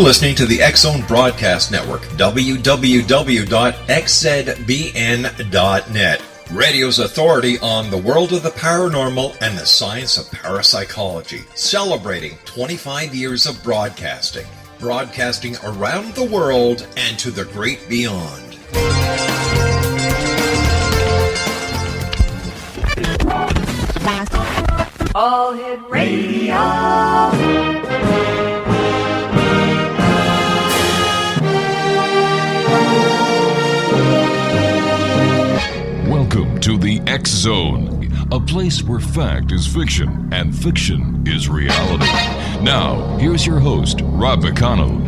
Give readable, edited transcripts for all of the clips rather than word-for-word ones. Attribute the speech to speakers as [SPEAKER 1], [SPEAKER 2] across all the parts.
[SPEAKER 1] listening to the X-Zone Broadcast Network, www.xzbn.net. Radio's authority on the world of the paranormal and the science of parapsychology, celebrating 25 years of broadcasting around the world and to the great beyond.
[SPEAKER 2] All Hit Radio.
[SPEAKER 3] Welcome to the X-Zone, a place where fact is fiction and fiction is reality. Now, here's your host, Rob McConnell.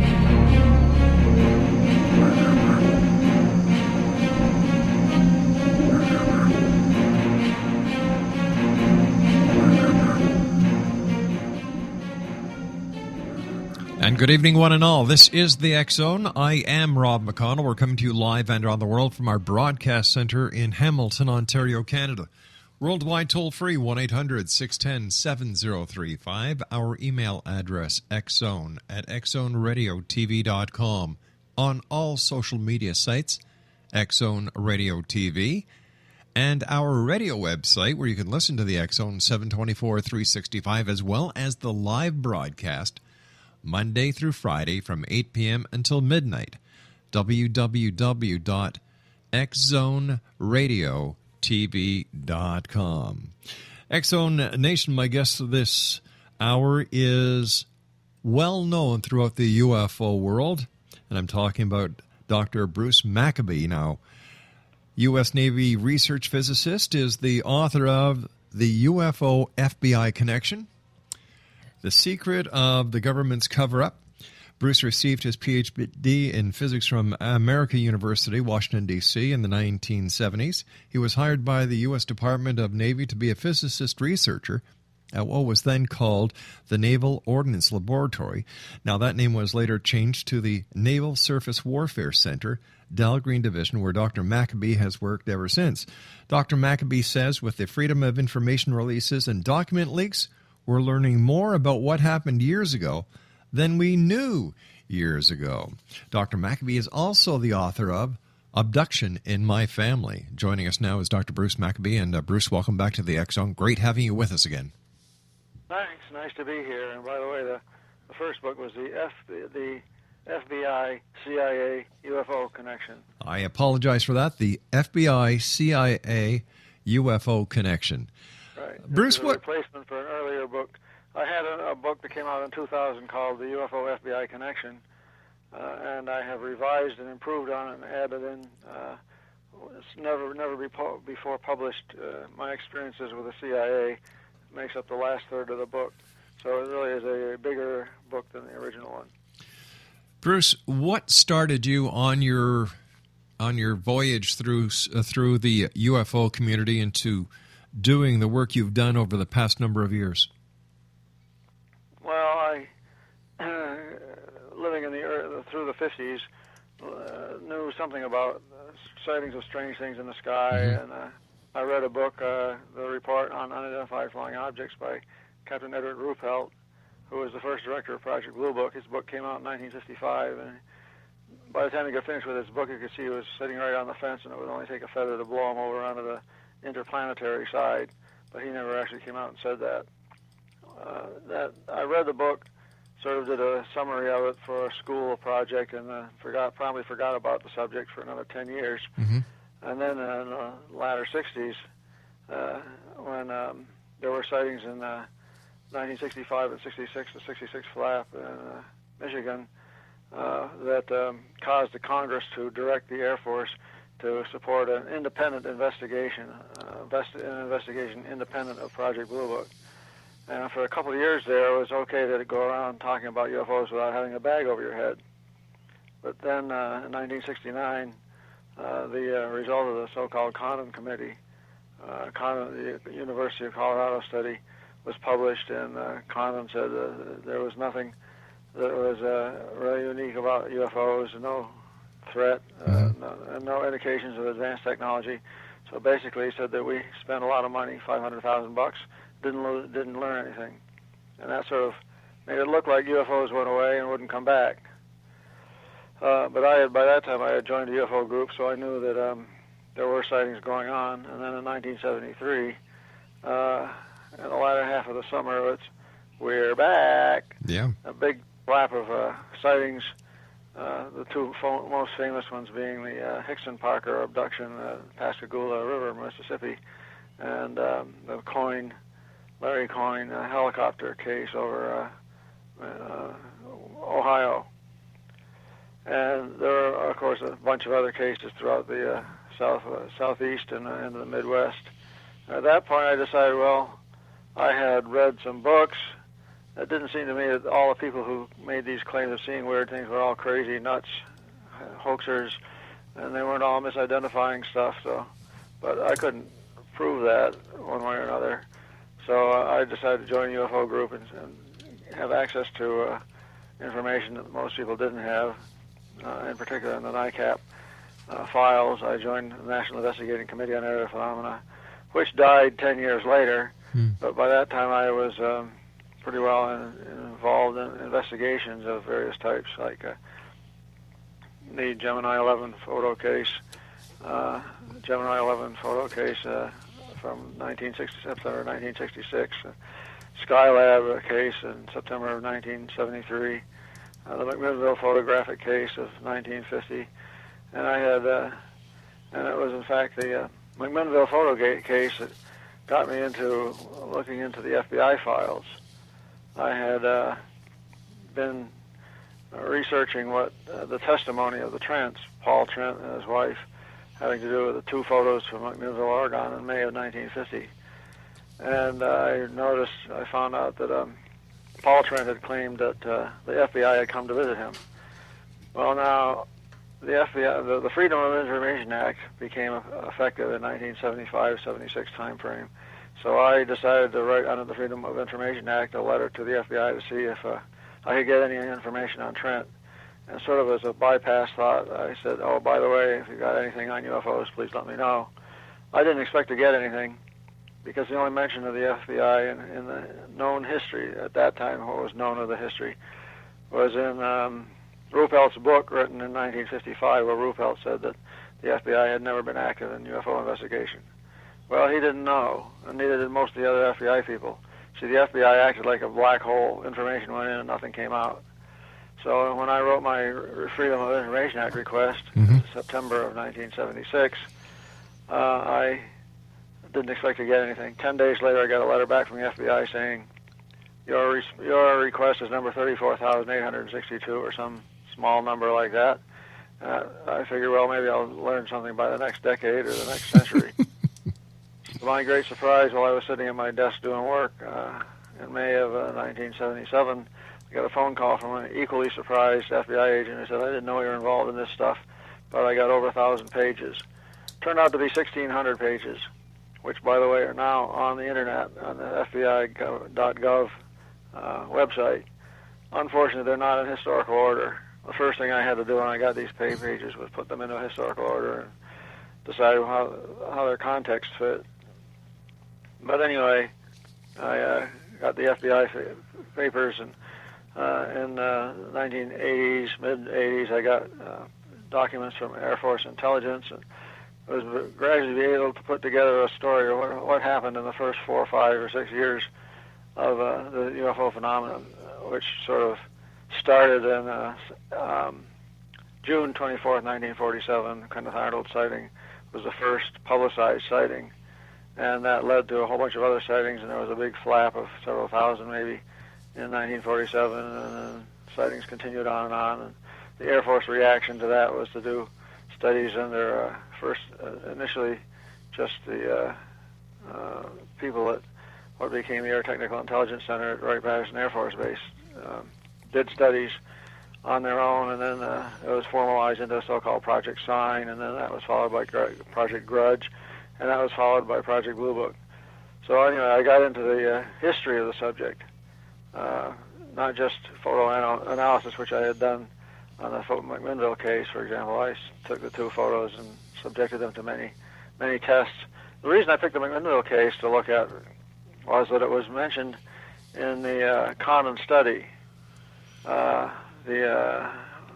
[SPEAKER 4] And good evening, one and all. This is the X-Zone. I am Rob McConnell. We're coming to you live and around the world from our broadcast center in Hamilton, Ontario, Canada. Worldwide toll-free, 1-800-610-7035. Our email address, xzone@xzoneradiotv.com. On all social media sites, X-Zone Radio TV. And our radio website, where you can listen to the X-Zone 724-365, as well as the live broadcast Monday through Friday from 8 p.m. until midnight. www.xzoneradiotv.com. X-Zone Nation, my guest this hour is well known throughout the UFO world, and I'm talking about Dr. Bruce Maccabee. Now, U.S. Navy research physicist, is the author of The UFO FBI Connection, The Secret of the Government's Cover-Up. Bruce received his Ph.D. in physics from American University, Washington, D.C. in the 1970s. He was hired by the U.S. Department of Navy to be a physicist researcher at what was then called the Naval Ordnance Laboratory. Now, that name was later changed to the Naval Surface Warfare Center, Dahlgren Division, where Dr. Maccabee has worked ever since. Dr. Maccabee says, with the Freedom of Information releases and document leaks, we're learning more about what happened years ago than we knew years ago. Dr. Maccabee is also the author of Abduction in My Family. Joining us now is Dr. Bruce Maccabee. And Bruce, welcome back to the X-Zone. Great having you with us again.
[SPEAKER 5] Thanks. Nice to be here. And by the way, the first book was the FBI CIA UFO Connection.
[SPEAKER 4] I apologize for that. The FBI CIA UFO Connection.
[SPEAKER 5] Right.
[SPEAKER 4] Bruce,
[SPEAKER 5] what? Replacement for an earlier book. I had a book that came out in 2000 called The UFO FBI Connection, and I have revised and improved on it and added in. It's never before published. My experiences with the CIA makes up the last third of the book, so it really is a bigger book than the original one.
[SPEAKER 4] Bruce, what started you on your voyage through the UFO community into doing the work you've done over the past number of years?
[SPEAKER 5] Well, I, living in through the 50s, knew something about sightings of strange things in the sky, and I read a book, The Report on Unidentified Flying Objects by Captain Edward Ruppelt, who was the first director of Project Blue Book. His book came out in 1955, and by the time he got finished with his book, you could see he was sitting right on the fence, and it would only take a feather to blow him over onto the interplanetary side, but he never actually came out and said that. I read the book, sort of did a summary of it for a school project, and probably forgot about the subject for another 10 years.
[SPEAKER 4] Mm-hmm.
[SPEAKER 5] And then in the latter 60s, when there were sightings in 1965 and 66, the 66 flap in Michigan, that caused the Congress to direct the Air Force to support an independent investigation, an investigation independent of Project Blue Book. And for a couple of years there, it was okay to go around talking about UFOs without having a bag over your head. But then in 1969, the result of the so-called Condon Committee, the University of Colorado study, was published, and Condon said there was nothing that was really unique about UFOs, no threat, and no indications of advanced technology. So basically, he said that we spent a lot of money, $500,000, didn't learn anything, and that sort of made it look like UFOs went away and wouldn't come back. But by that time I had joined a UFO group, so I knew that there were sightings going on. And then in 1973, in the latter half of the summer, we're back.
[SPEAKER 4] Yeah.
[SPEAKER 5] A big flap of sightings. The two most famous ones being the Hickson Parker abduction, Pascagoula River, Mississippi, and the Larry Coyne helicopter case over Ohio. And there are, of course, a bunch of other cases throughout the southeast and into the Midwest. At that point, I decided, well, I had read some books. It didn't seem to me that all the people who made these claims of seeing weird things were all crazy nuts, hoaxers, and they weren't all misidentifying stuff. But I couldn't prove that one way or another. So I decided to join a UFO group and have access to information that most people didn't have, in particular in the NICAP files. I joined the National Investigating Committee on Aerial Phenomena, which died 10 years later. But by that time I was pretty well involved in investigations of various types, like the Gemini 11 photo case, from September 1966, Skylab case in September of 1973, the McMinnville photographic case of 1950, and I had, and it was in fact the McMinnville photo case that got me into looking into the FBI files. I had been researching what the testimony of the Trents, Paul Trent and his wife, having to do with the two photos from McMinnville, Oregon in May of 1950. And I found out that Paul Trent had claimed that the FBI had come to visit him. Well, now, the FBI, the Freedom of Information Act became effective in 1975-76 timeframe. So I decided to write under the Freedom of Information Act a letter to the FBI to see if I could get any information on Trent. And sort of as a bypass thought, I said, oh, by the way, if you got anything on UFOs, please let me know. I didn't expect to get anything because the only mention of the FBI in the known history at that time, what was known of the history, was in Ruppelt's book written in 1955, where Ruppelt said that the FBI had never been active in UFO investigation. Well, he didn't know, and neither did most of the other FBI people. See, the FBI acted like a black hole. Information went in and nothing came out. So when I wrote my Freedom of Information Act request in September of 1976, I didn't expect to get anything. 10 days later, I got a letter back from the FBI saying, your request is number 34,862 or some small number like that. I figured, well, maybe I'll learn something by the next decade or the next century. To my great surprise, while I was sitting at my desk doing work in May of 1977, I got a phone call from an equally surprised FBI agent who said, I didn't know you were involved in this stuff, but I got over 1,000 pages. Turned out to be 1,600 pages, which, by the way, are now on the internet on the FBI.gov website. Unfortunately, they're not in historical order. The first thing I had to do when I got these pages was put them into historical order and decide how their context fit. But anyway, I got the FBI papers, and in the 1980s, mid-80s, I got documents from Air Force intelligence, and I was gradually able to put together a story of what happened in the first 4, 5, or 6 years of the UFO phenomenon, which sort of started in June 24th, 1947. Kenneth Arnold sighting was the first publicized sighting, and that led to a whole bunch of other sightings, and there was a big flap of several thousand maybe in 1947, and sightings continued on and on. And the Air Force reaction to that was to do studies under initially just the people at what became the Air Technical Intelligence Center at Wright-Patterson Air Force Base did studies on their own, and then it was formalized into a so-called Project Sign, and then that was followed by Project Grudge, and that was followed by Project Blue Book. So anyway, I got into the history of the subject, not just photo analysis, which I had done on the McMinnville case, for example. I took the two photos and subjected them to many, many tests. The reason I picked the McMinnville case to look at was that it was mentioned in the Common Study.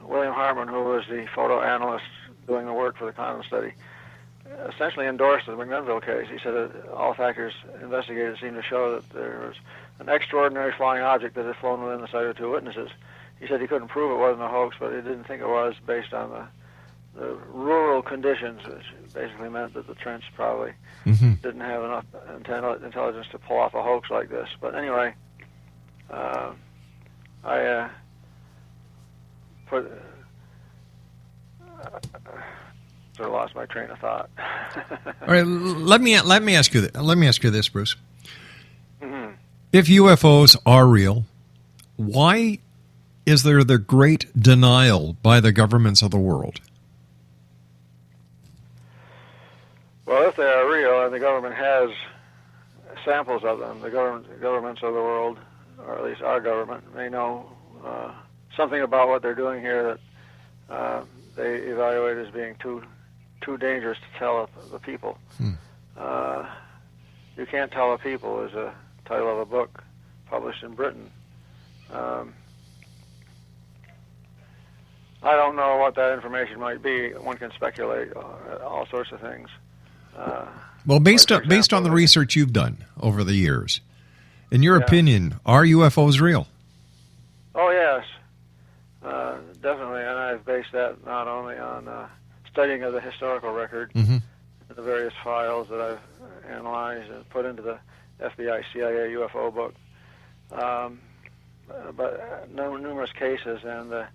[SPEAKER 5] William Hartman, who was the photo analyst doing the work for the condom study, essentially endorsed the McMinnville case. He said that all factors investigated seemed to show that there was an extraordinary flying object that had flown within the sight of two witnesses. He said he couldn't prove it wasn't a hoax, but he didn't think it was based on the rural conditions, which basically meant that the trench probably didn't have enough intelligence to pull off a hoax like this. But anyway, I sort of lost my train of thought.
[SPEAKER 4] All right, let me ask you this, Bruce. Mm-hmm. If UFOs are real, why is there the great denial by the governments of the world?
[SPEAKER 5] Well, if they are real, and the government has samples of them, the governments of the world, or at least our government, may know something about what they're doing here that they evaluate as being too dangerous to tell the people. You Can't Tell the People is a title of a book published in Britain. I don't know what that information might be. One can speculate all sorts of things.
[SPEAKER 4] Well, based on the research you've done over the years, in your opinion, are UFOs real?
[SPEAKER 5] Oh, yes. Definitely, and I've based that not only on studying of the historical record, the various files that I've analyzed and put into the FBI CIA UFO book, but numerous cases, and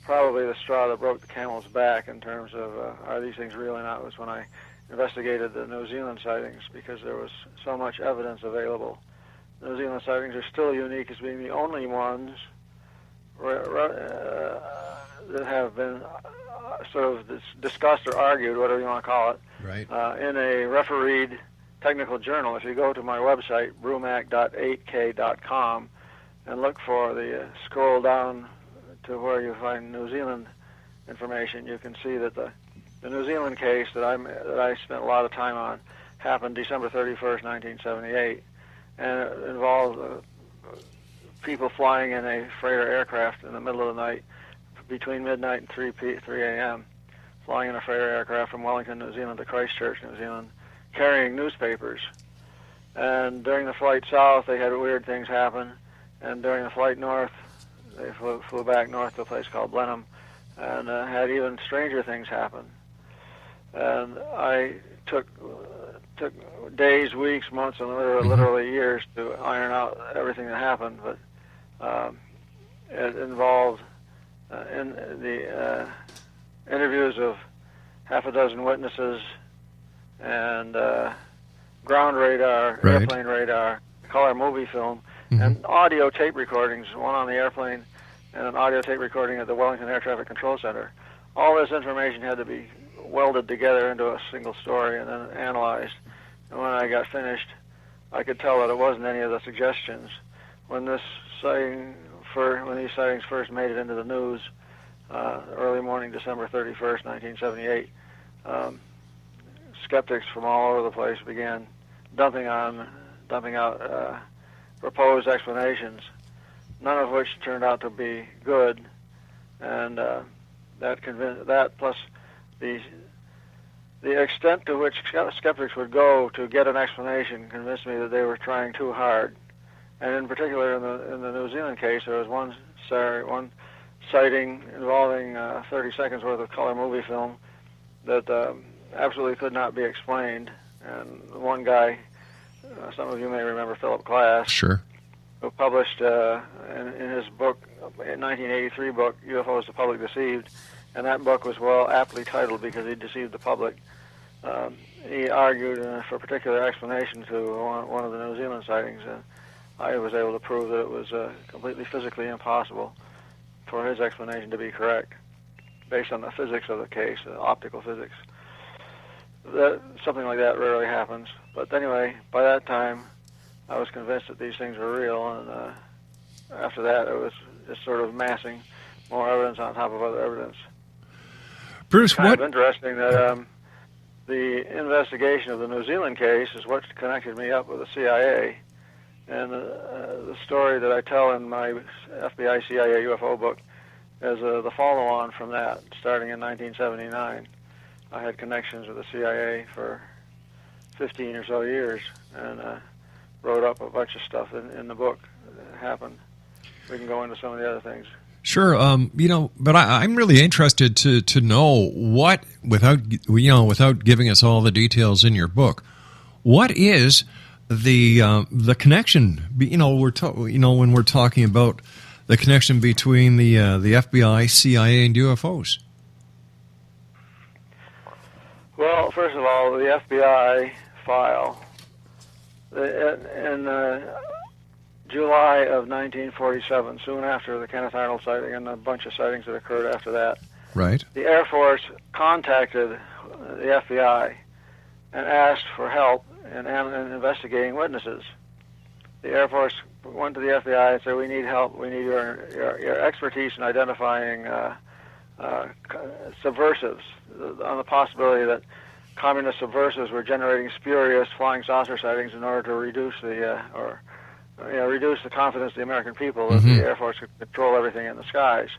[SPEAKER 5] probably the straw that broke the camel's back in terms of are these things real or not was when I investigated the New Zealand sightings, because there was so much evidence available. New Zealand sightings are still unique as being the only ones that have been sort of discussed or argued, whatever you want to call it,
[SPEAKER 4] right,
[SPEAKER 5] in a refereed technical journal. If you go to my website, brumac.8k.com, and look for scroll down to where you find New Zealand information, you can see that the New Zealand case that I spent a lot of time on happened December 31st, 1978, and it involved people flying in a freighter aircraft in the middle of the night between midnight and 3 a.m., flying in a freighter aircraft from Wellington, New Zealand to Christchurch, New Zealand, carrying newspapers. And during the flight south, they had weird things happen, and during the flight north, they flew back north to a place called Blenheim, and had even stranger things happen. And I took days, weeks, months, and literally years to iron out everything that happened, but it involved in the interviews of half a dozen witnesses and ground radar,
[SPEAKER 4] right,
[SPEAKER 5] airplane radar, color movie film, and audio tape recordings, one on the airplane and an audio tape recording at the Wellington Air Traffic Control Center. All this information had to be welded together into a single story and then analyzed. And when I got finished, I could tell that it wasn't any of the suggestions. When these sightings first made it into the news, early morning, December 31st, 1978, skeptics from all over the place began dumping out proposed explanations, none of which turned out to be good, and that plus the extent to which skeptics would go to get an explanation convinced me that they were trying too hard. And in particular, in the New Zealand case, there was one sighting involving 30 seconds worth of color movie film that absolutely could not be explained. And one guy, some of you may remember Philip Glass,
[SPEAKER 4] sure,
[SPEAKER 5] who published in his book, 1983 book, UFOs the Public Deceived, and that book was aptly titled because he deceived the public. He argued for a particular explanation to one of the New Zealand sightings, and I was able to prove that it was completely physically impossible for his explanation to be correct, based on the physics of the case, optical physics. Something like that rarely happens. But anyway, by that time, I was convinced that these things were real, and after that, it was just sort of massing more evidence on top of other evidence.
[SPEAKER 4] Bruce,
[SPEAKER 5] it's kind of interesting that the investigation of the New Zealand case is what connected me up with the CIA. And the story that I tell in my FBI CIA UFO book as the follow-on from that, starting in 1979. I had connections with the CIA for 15 or so years, and wrote up a bunch of stuff in the book that happened. We can go into some of the other things.
[SPEAKER 4] Sure, but I'm really interested to know what, without giving us all the details in your book, what is the connection? When we're talking about the connection between the FBI, CIA, and UFOs.
[SPEAKER 5] Well, first of all, the FBI file in July of 1947, soon after the Kenneth Arnold sighting and a bunch of sightings that occurred after that.
[SPEAKER 4] Right.
[SPEAKER 5] The Air Force contacted the FBI and asked for help in investigating witnesses. The Air Force went to the FBI and said, "We need help. We need your expertise in identifying subversives, on the possibility that communist subversives were generating spurious flying saucer sightings in order to reduce the confidence of the American people that the Air Force could control everything in the skies."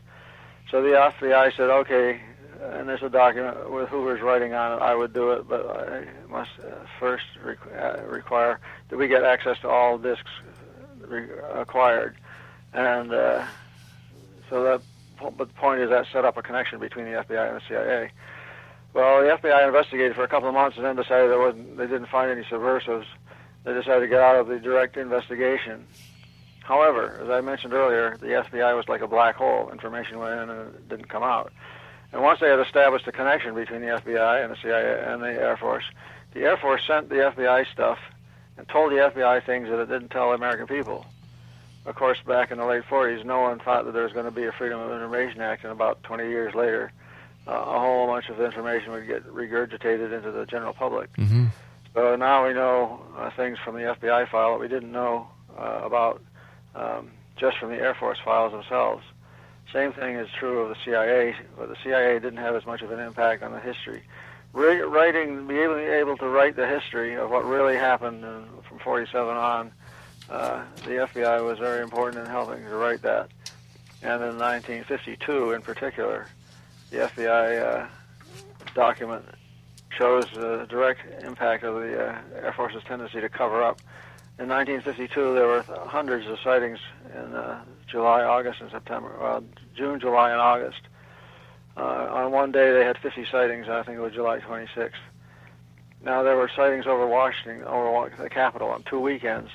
[SPEAKER 5] So the FBI said, "Okay," and there's a document with Hoover's writing on it. "I would do it, but I must first require that we get access to all disks acquired." And but the point is that set up a connection between the FBI and the CIA. Well, the FBI investigated for a couple of months and then decided they didn't find any subversives. They decided to get out of the direct investigation. However, as I mentioned earlier, the FBI was like a black hole. Information went in and it didn't come out. And once they had established a connection between the FBI and the CIA and the Air Force sent the FBI stuff and told the FBI things that it didn't tell American people. Of course, back in the late 40s, no one thought that there was going to be a Freedom of Information Act, and about 20 years later, a whole bunch of information would get regurgitated into the general public.
[SPEAKER 4] Mm-hmm.
[SPEAKER 5] So now we know things from the FBI file that we didn't know about just from the Air Force files themselves. Same thing is true of the CIA, but the CIA didn't have as much of an impact on the history. Being able to write the history of what really happened from 47 on, the FBI was very important in helping to write that. And in 1952 in particular, the FBI document shows the direct impact of the Air Force's tendency to cover up. In 1952, there were hundreds of sightings in July, August, and September. Well, June, July, and August. On one day, they had 50 sightings. I think it was July 26th. Now, there were sightings over Washington, over the Capitol on 2 weekends.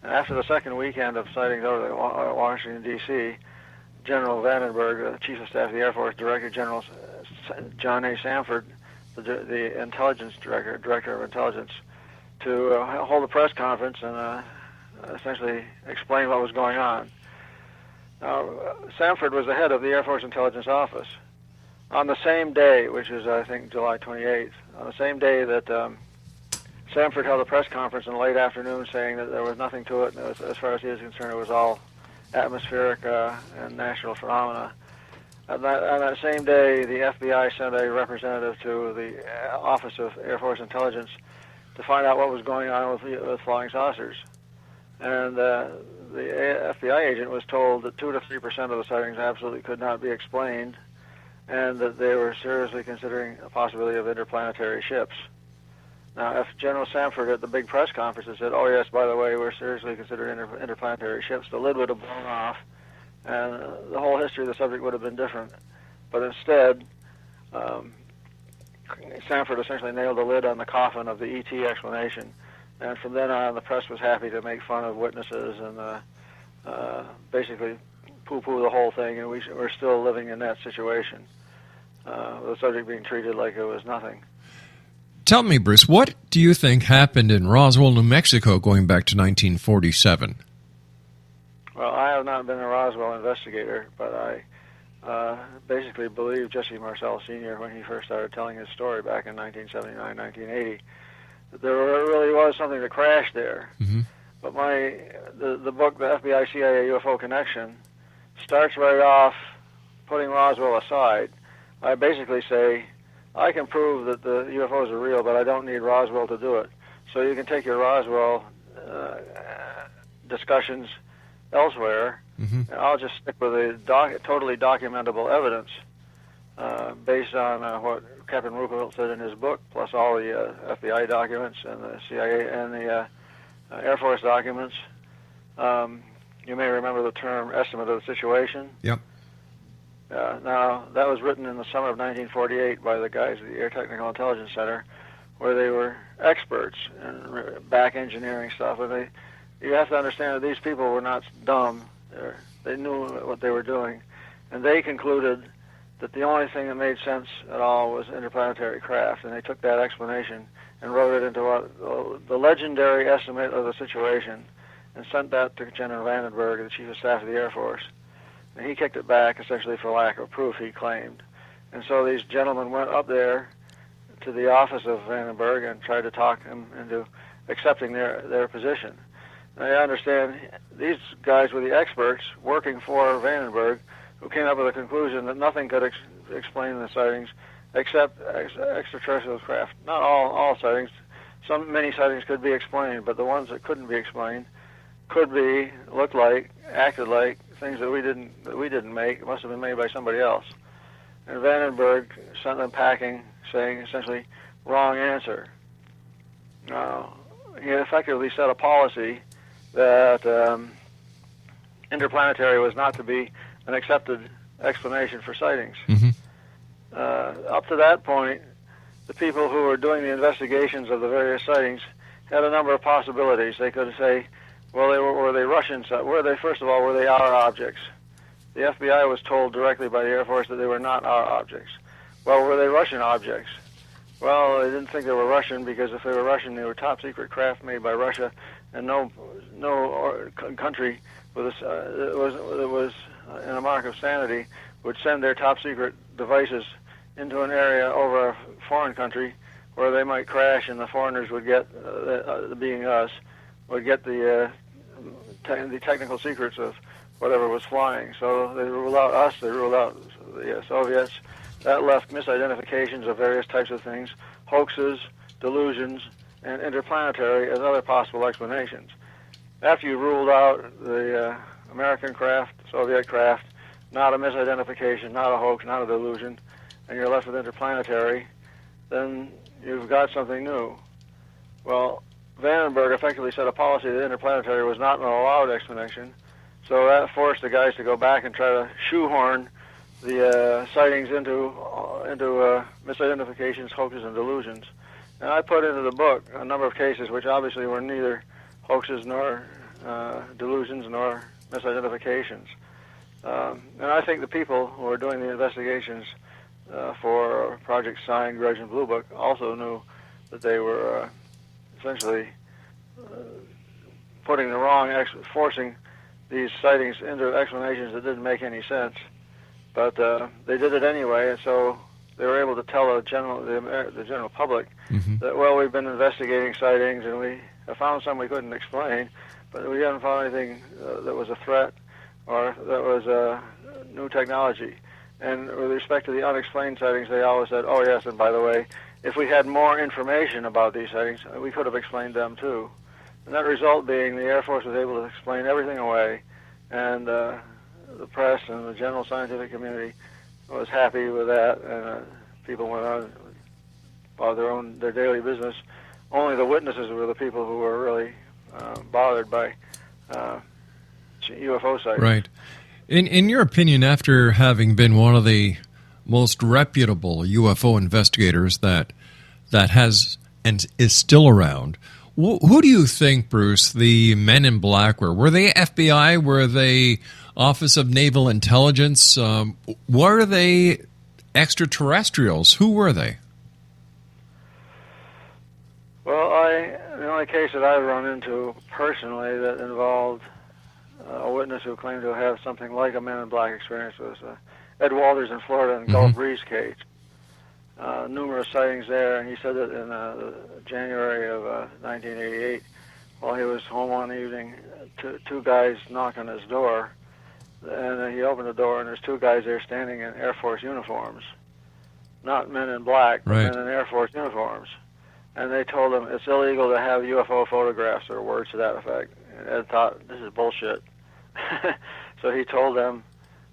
[SPEAKER 5] And after the second weekend of sightings over Washington, D.C., General Vandenberg, the Chief of Staff of the Air Force, Director General John A. Sanford, the Intelligence Director of Intelligence, to hold a press conference and essentially explain what was going on. Now, Sanford was the head of the Air Force Intelligence Office. On the same day, which is, I think, July 28th, on the same day that Sanford held a press conference in the late afternoon saying that there was nothing to it, and as far as he was concerned, it was all atmospheric and natural phenomena. On that same day, the FBI sent a representative to the Office of Air Force Intelligence to find out what was going on with flying saucers. And the FBI agent was told that 2 to 3% of the sightings absolutely could not be explained, and that they were seriously considering a possibility of interplanetary ships. Now, if General Sanford at the big press conference had said, "Oh yes, by the way, we're seriously considering interplanetary ships," the lid would have blown off, and the whole history of the subject would have been different. But instead, Sanford essentially nailed the lid on the coffin of the ET explanation, and from then on, the press was happy to make fun of witnesses and basically poo-poo the whole thing, and we're still living in that situation, the subject being treated like it was nothing.
[SPEAKER 4] Tell me, Bruce, what do you think happened in Roswell, New Mexico, going back to 1947?
[SPEAKER 5] Well, I have not been a Roswell investigator, but I basically believe Jesse Marcel Sr. when he first started telling his story back in 1979, 1980, that there really was something that crashed there. Mm-hmm. But the book, the FBI CIA UFO Connection, starts right off putting Roswell aside. I basically say, I can prove that the UFOs are real, but I don't need Roswell to do it. So you can take your Roswell discussions elsewhere, And I'll just stick with the totally documentable evidence based on what Captain Roosevelt said in his book, plus all the FBI documents and the CIA and the Air Force documents. You may remember the term estimate of the situation.
[SPEAKER 4] Yep.
[SPEAKER 5] Now, that was written in the summer of 1948 by the guys at the Air Technical Intelligence Center, where they were experts in back engineering stuff. And you have to understand that these people were not dumb. They knew what they were doing. And they concluded that the only thing that made sense at all was interplanetary craft. And they took that explanation and wrote it into the legendary estimate of the situation and sent that to General Vandenberg, the Chief of Staff of the Air Force. And he kicked it back, essentially for lack of proof, he claimed. And so these gentlemen went up there to the office of Vandenberg and tried to talk him into accepting their position. And I understand these guys were the experts working for Vandenberg who came up with a conclusion that nothing could explain the sightings except extraterrestrial craft. Not all sightings. Many sightings could be explained, but the ones that couldn't be explained could be, looked like, acted like things that we didn't make. It must have been made by somebody else. And Vandenberg sent them packing, saying essentially, wrong answer. Now, he effectively set a policy that interplanetary was not to be an accepted explanation for sightings. Up to that point, the people who were doing the investigations of the various sightings had a number of possibilities. They could say, well, were they Russian? First of all, were they our objects? The FBI was told directly by the Air Force that they were not our objects. Well, were they Russian objects? Well, they didn't think they were Russian because if they were Russian, they were top secret craft made by Russia, and no country that was in a mark of sanity would send their top secret devices into an area over a foreign country where they might crash, and the foreigners would get, being us, would get the technical secrets of whatever was flying. So they ruled out us, they ruled out the Soviets. That left misidentifications of various types of things, hoaxes, delusions, and interplanetary as other possible explanations. After you ruled out the American craft, Soviet craft, not a misidentification, not a hoax, not a delusion, and you're left with interplanetary, then you've got something new. Well, Vandenberg effectively set a policy that interplanetary was not an allowed explanation, so that forced the guys to go back and try to shoehorn the sightings into misidentifications, hoaxes, and delusions. And I put into the book a number of cases which obviously were neither hoaxes nor delusions nor misidentifications. And I think the people who were doing the investigations for Project Sign, Grudge, and Blue Book also knew that they were essentially putting the wrong, forcing these sightings into explanations that didn't make any sense. But they did it anyway, and so they were able to tell the general public that, well, we've been investigating sightings, and we have found some we couldn't explain, but we haven't found anything that was a threat or that was new technology. And with respect to the unexplained sightings, they always said, oh, yes, and by the way, if we had more information about these sightings, we could have explained them too. And that result being the Air Force was able to explain everything away, and the press and the general scientific community was happy with that, and people went on about their daily business. Only the witnesses were the people who were really bothered by UFO sightings.
[SPEAKER 4] Right. In your opinion, after having been one of the most reputable UFO investigators that has and is still around, who do you think, Bruce, the men in black were? Were they FBI? Were they Office of Naval Intelligence? Were they extraterrestrials? Who were they?
[SPEAKER 5] Well, the only case that I've run into personally that involved a witness who claimed to have something like a Men in Black experience was Ed Walters in Florida in Gulf Breeze case. Numerous sightings there, and he said that in January of 1988, while he was home one evening, two guys knocked on his door, and he opened the door, and there's two guys there standing in Air Force uniforms. Not Men in Black, but men in Air Force uniforms. And they told him it's illegal to have UFO photographs or words to that effect. And Ed thought, this is bullshit. So he told them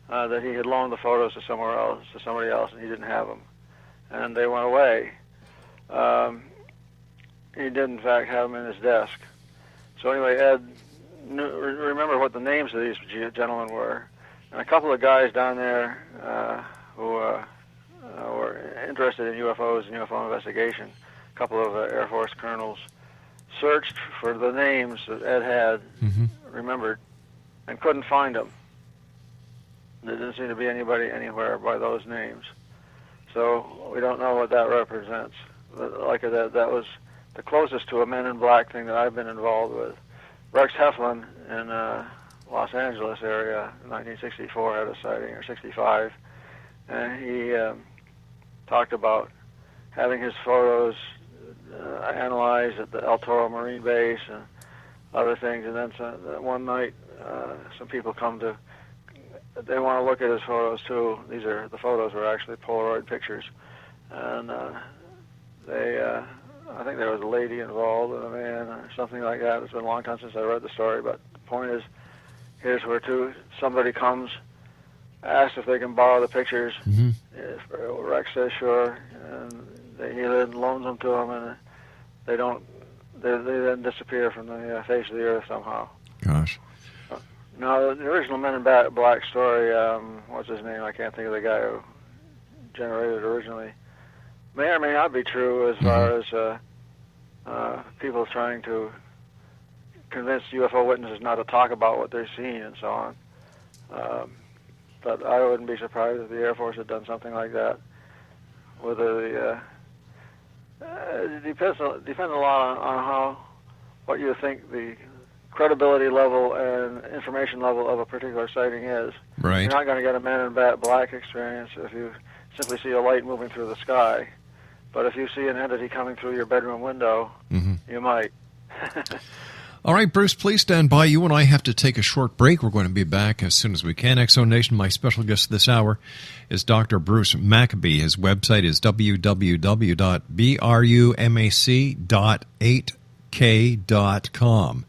[SPEAKER 5] that he had loaned the photos to somebody else, and he didn't have them. And they went away. He did, in fact, have them in his desk. So anyway, Ed remembered what the names of these gentlemen were. And a couple of guys down there who were interested in UFOs and UFO investigation, a couple of Air Force colonels, searched for the names that Ed had remembered and couldn't find them. There didn't seem to be anybody anywhere by those names. So we don't know what that represents. Like I said, that was the closest to a Men in Black thing that I've been involved with. Rex Heflin in Los Angeles area in 1964 had a sighting, or 65, and he talked about having his photos analyzed at the El Toro Marine Base and other things. And then one night, some people they want to look at his photos too. The photos were actually Polaroid pictures, and I think there was a lady involved and a man or something like that. It's been a long time since I read the story, but the point is, here's where somebody comes, asks if they can borrow the pictures. If Rex says sure, and he then loans them to them, and they then disappear from the face of the earth somehow.
[SPEAKER 4] Gosh.
[SPEAKER 5] Now, the original Men in Black story, what's his name? I can't think of the guy who generated it originally. May or may not be true as far as people trying to convince UFO witnesses not to talk about what they're seeing and so on. But I wouldn't be surprised if the Air Force had done something like that. Whether it depends a lot on what you think the credibility level and information level of a particular sighting is.
[SPEAKER 4] Right.
[SPEAKER 5] You're not going to get a Men in Black experience if you simply see a light moving through the sky. But if you see an entity coming through your bedroom window, you might.
[SPEAKER 4] All right, Bruce, please stand by. You and I have to take a short break. We're going to be back as soon as we can. Exo Nation, my special guest this hour is Dr. Bruce Maccabee. His website is www.brumac.8k.com.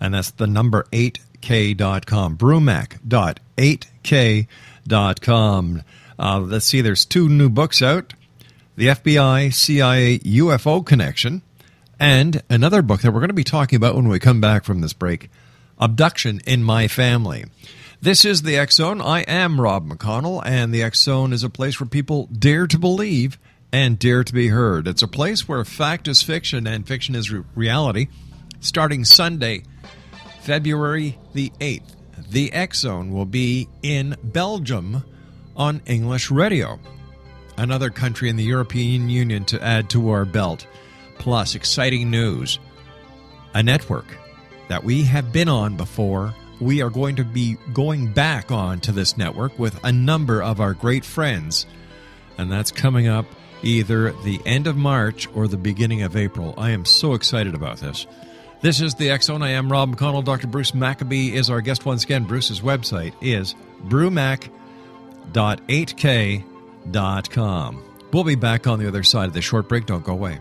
[SPEAKER 4] And that's the number 8k.com. brumac.8k.com. Let's see, there's 2 new books out. The FBI-CIA UFO Connection, and another book that we're going to be talking about when we come back from this break, Abduction in My Family. This is the X Zone. I am Rob McConnell, and the X Zone is a place where people dare to believe and dare to be heard. It's a place where fact is fiction and fiction is reality. Starting Sunday, February the 8th, the X Zone will be in Belgium on English radio. Another country in the European Union to add to our belt. Plus, exciting news. A network that we have been on before. We are going to be going back on to this network with a number of our great friends. And that's coming up either the end of March or the beginning of April. I am so excited about this. This is the X Zone. I am Rob McConnell. Dr. Bruce Maccabee is our guest once again. Bruce's website is brumac.8k.com. We'll be back on the other side of the short break. Don't go away.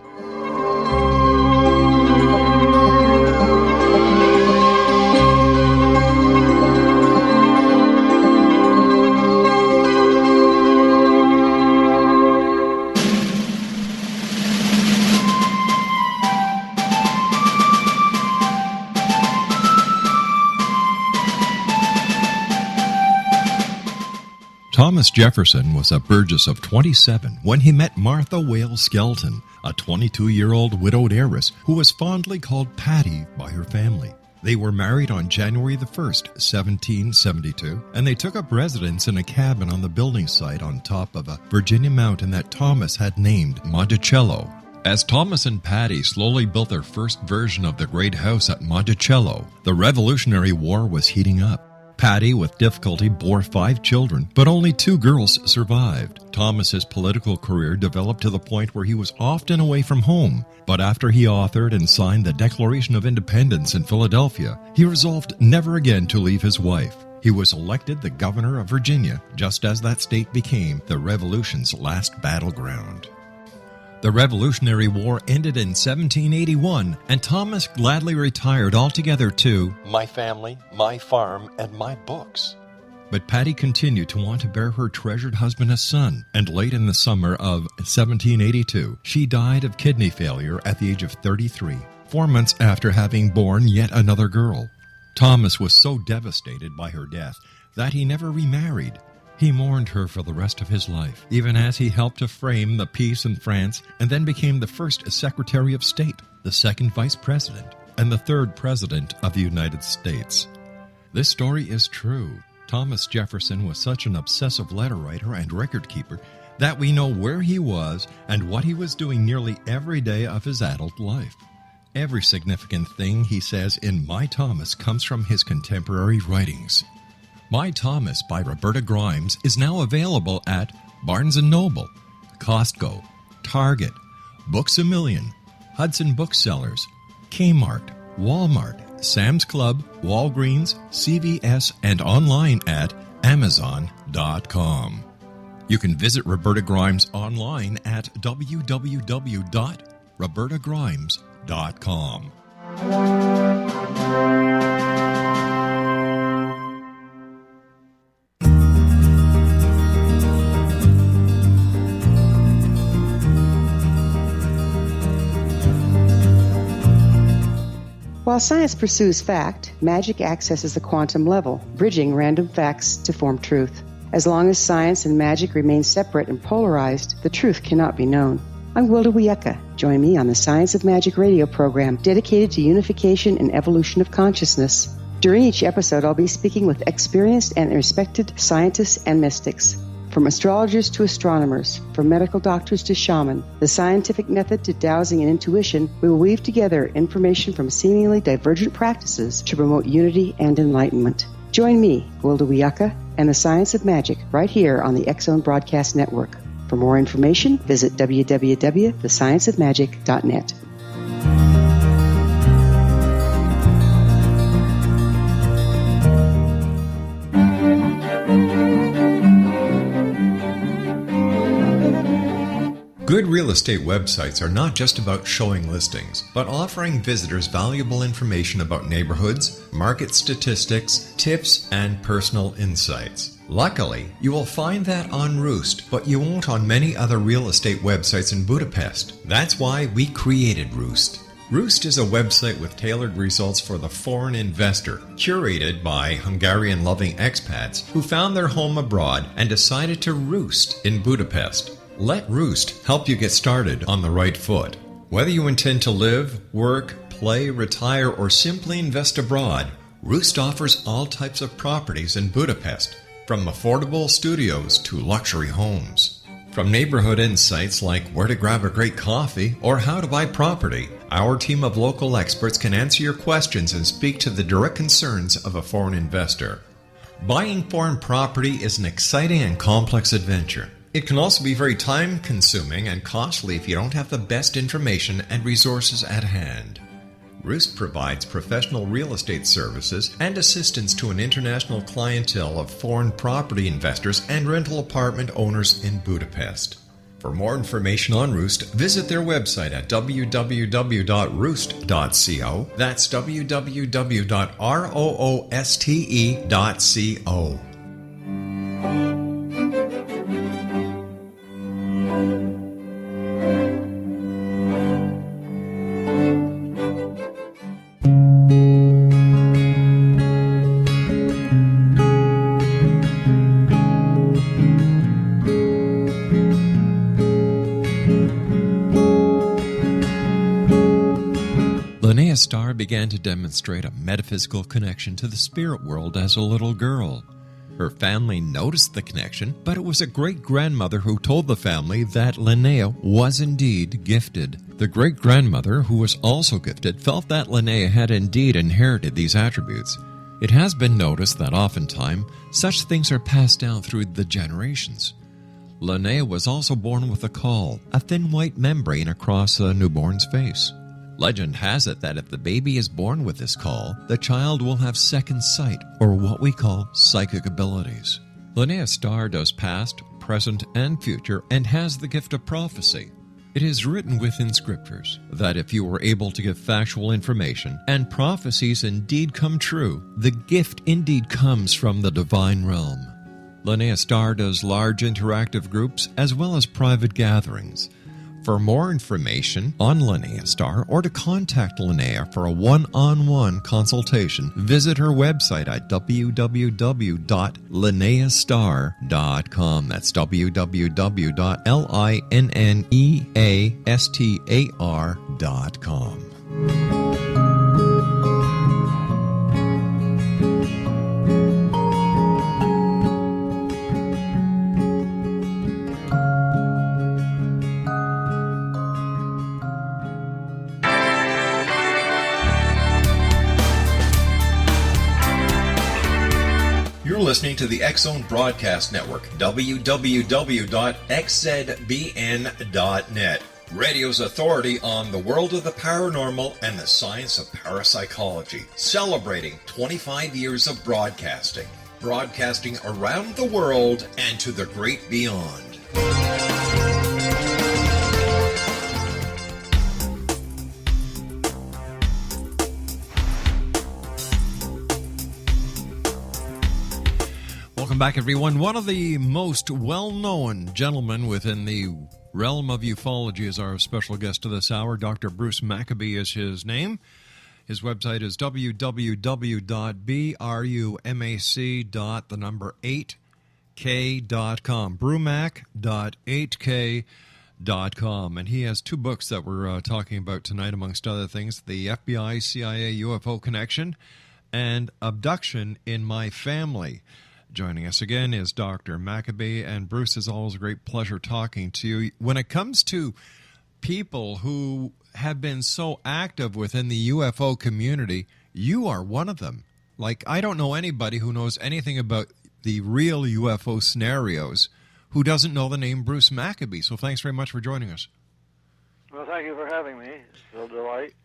[SPEAKER 4] Thomas Jefferson was a Burgess of 27 when he met Martha Wales Skelton, a 22-year-old widowed heiress who was fondly called Patty by her family. They were married on January the 1st, 1772, and they took up residence in a cabin on the building site on top of a Virginia mountain that Thomas had named Monticello. As Thomas and Patty slowly built their first version of the great house at Monticello, the Revolutionary War was heating up. Patty, with difficulty, bore 5 children, but only 2 girls survived. Thomas's political career developed to the point where he was often away from home. But after he authored and signed the Declaration of Independence in Philadelphia, he resolved never again to leave his wife. He was elected the governor of Virginia, just as that state became the Revolution's last battleground. The Revolutionary War ended in 1781, and Thomas gladly retired altogether to my family, my farm, and my books. But Patty continued to want to bear her treasured husband a son, and late in the summer of 1782, she died of kidney failure at the age of 33, 4 months after having borne yet another girl. Thomas was so devastated by her death that he never remarried. He mourned her for the rest of his life, even as he helped to frame the peace in France and then became the first Secretary of State, the second Vice President, and the third President of the United States. This story is true. Thomas Jefferson was such an obsessive letter writer and record keeper that we know where he was and what he was doing nearly every day of his adult life. Every significant thing he says in My Thomas comes from his contemporary writings. My Thomas by Roberta Grimes is now available at Barnes & Noble, Costco, Target, Books A Million, Hudson Booksellers, Kmart, Walmart, Sam's Club, Walgreens, CVS, and online at Amazon.com. You can visit Roberta Grimes online at www.robertagrimes.com.
[SPEAKER 6] While science pursues fact, magic accesses the quantum level, bridging random facts to form truth. As long as science and magic remain separate and polarized, the truth cannot be known. I'm Wilda Wieka. Join me on the Science of Magic radio program dedicated to unification and evolution of consciousness. During each episode, I'll be speaking with experienced and respected scientists and mystics. From astrologers to astronomers, from medical doctors to shaman, the scientific method to dowsing and intuition, we will weave together information from seemingly divergent practices to promote unity and enlightenment. Join me, Wilda Wieka, and the Science of Magic right here on the X-Zone Broadcast Network. For more information, visit www.thescienceofmagic.net.
[SPEAKER 1] Good real estate websites are not just about showing listings, but offering visitors valuable information about neighborhoods, market statistics, tips, and personal insights. Luckily, you will find that on Roost, but you won't on many other real estate websites in Budapest. That's why we created Roost. Roost is a website with tailored results for the foreign investor, curated by Hungarian-loving expats who found their home abroad and decided to roost in Budapest. Let Roost help you get started on the right foot. Whether you intend to live, work, play, retire, or simply invest abroad, Roost offers all types of properties in Budapest, from affordable studios to luxury homes. From neighborhood insights like where to grab a great coffee or how to buy property, our team of local experts can answer your questions and speak to the direct concerns of a foreign investor. Buying foreign property is an exciting and complex adventure. It can also be very time-consuming and costly if you don't have the best information and resources at hand. Roost provides professional real estate services and assistance to an international clientele of foreign property investors and rental apartment owners in Budapest. For more information on Roost, visit their website at www.roost.co. That's www.rooste.co.
[SPEAKER 4] Starr began to demonstrate a metaphysical connection to the spirit world as a little girl. Her family noticed the connection, but it was a great-grandmother who told the family that Linnea was indeed gifted. The great-grandmother, who was also gifted, felt that Linnea had indeed inherited these attributes. It has been noticed that oftentimes such things are passed down through the generations. Linnea was also born with a caul, a thin white membrane across a newborn's face. Legend has it that if the baby is born with this caul, the child will have second sight, or what we call psychic abilities. Linnea Starr does past, present, and future, and has the gift of prophecy. It is written within scriptures that if you are able to give factual information and prophecies indeed come true, the gift indeed comes from the divine realm. Linnea Starr does large interactive groups as well as private gatherings. For more information on Linnea Starr or to contact Linnea for a one-on-one consultation, visit her website at www.linneastar.com. That's www.linneastar.com.
[SPEAKER 1] Listening to the X-Zone Broadcast Network, www.xzbn.net, radio's authority on the world of the paranormal and the science of parapsychology, celebrating 25 years of broadcasting around the world and to the great beyond.
[SPEAKER 4] Welcome back, everyone. One of the most well-known gentlemen within the realm of ufology is our special guest of this hour. Dr. Bruce Maccabee is his name. His website is www.brumac.8k.com. brumac.8k.com. And he has two books that we're talking about tonight, amongst other things: the FBI CIA UFO Connection and Abduction in My Family. Joining us again is Dr. Maccabee, and Bruce, it's always a great pleasure talking to you. When it comes to people who have been so active within the UFO community, you are one of them. Like, I don't know anybody who knows anything about the real UFO scenarios who doesn't know the name Bruce Maccabee. So thanks very much for joining us.
[SPEAKER 5] Well, thank you for having me. It's a delight.